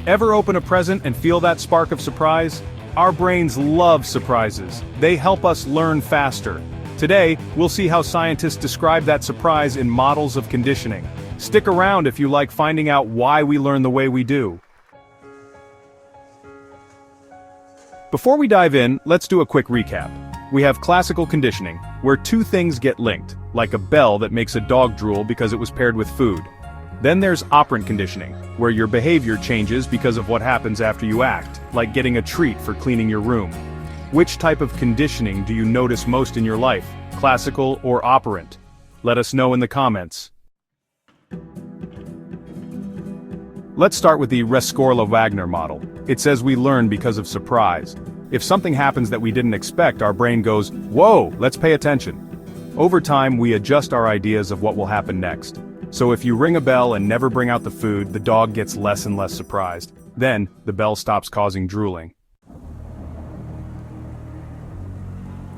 Ever open a present and feel that spark of surprise? Our brains love surprises. They help us learn faster. Today, we'll see how scientists describe that surprise in models of conditioning. Stick around if you like finding out why we learn the way we do. Before we dive in, let's do a quick recap. We have classical conditioning, where two things get linked, like a bell that makes a dog drool because it was paired with food. Then there's operant conditioning, where your behavior changes because of what happens after you act, like getting a treat for cleaning your room. Which type of conditioning do you notice most in your life, classical or operant? Let us know in the comments. Let's start with the Rescorla-Wagner model. It says we learn because of surprise. If something happens that we didn't expect, our brain goes, "Whoa, let's pay attention." Over time, we adjust our ideas of what will happen next. So if you ring a bell and never bring out the food, the dog gets less and less surprised. Then, the bell stops causing drooling.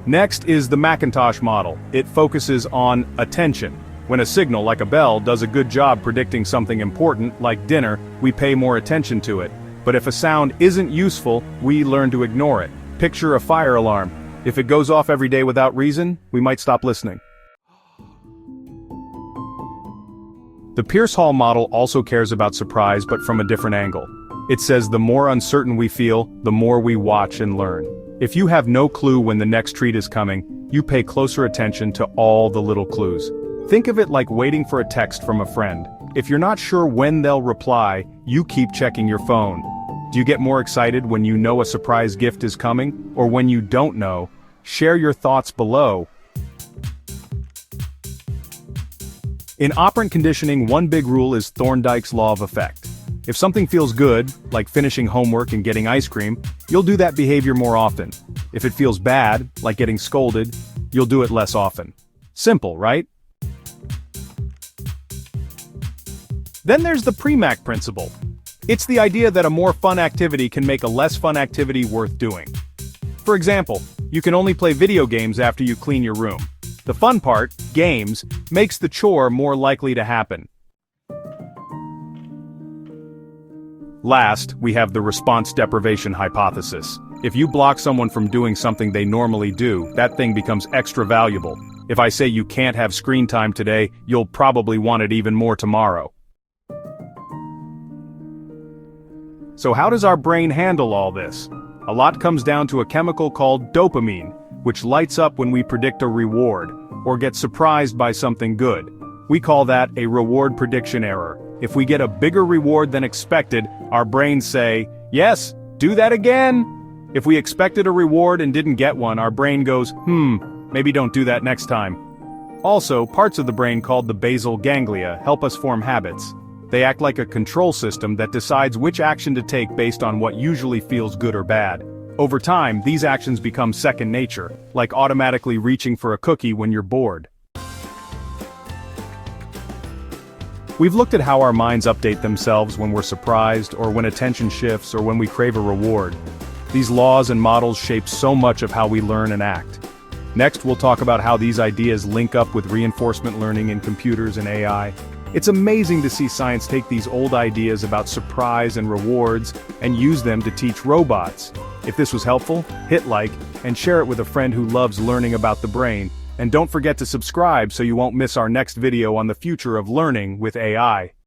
Next is the Mackintosh model. It focuses on attention. When a signal, like a bell, does a good job predicting something important, like dinner, we pay more attention to it. But if a sound isn't useful, we learn to ignore it. Picture a fire alarm. If it goes off every day without reason, we might stop listening. The Pearce-Hall model also cares about surprise, but from a different angle. It says the more uncertain we feel, the more we watch and learn. If you have no clue when the next treat is coming, you pay closer attention to all the little clues. Think of it like waiting for a text from a friend. If you're not sure when they'll reply, you keep checking your phone. Do you get more excited when you know a surprise gift is coming, or when you don't know? Share your thoughts below. In operant conditioning, one big rule is Thorndike's law of effect. If something feels good, like finishing homework and getting ice cream, you'll do that behavior more often. If it feels bad, like getting scolded, you'll do it less often. Simple, right? Then there's the Premack Principle. It's the idea that a more fun activity can make a less fun activity worth doing. For example, you can only play video games after you clean your room. The fun part, games, makes the chore more likely to happen. Last, we have the response deprivation hypothesis. If you block someone from doing something they normally do, that thing becomes extra valuable. If I say you can't have screen time today, you'll probably want it even more tomorrow. So how does our brain handle all this? A lot comes down to a chemical called dopamine, which lights up when we predict a reward, or get surprised by something good. We call that a reward prediction error. If we get a bigger reward than expected, our brains say, "Yes, do that again." If we expected a reward and didn't get one, our brain goes, maybe don't do that next time. Also, parts of the brain called the basal ganglia help us form habits. They act like a control system that decides which action to take based on what usually feels good or bad. Over time, these actions become second nature, like automatically reaching for a cookie when you're bored. We've looked at how our minds update themselves when we're surprised, or when attention shifts, or when we crave a reward. These laws and models shape so much of how we learn and act. Next, we'll talk about how these ideas link up with reinforcement learning in computers and AI. It's amazing to see science take these old ideas about surprise and rewards and use them to teach robots. If this was helpful, hit like, and share it with a friend who loves learning about the brain. And don't forget to subscribe so you won't miss our next video on the future of learning with AI.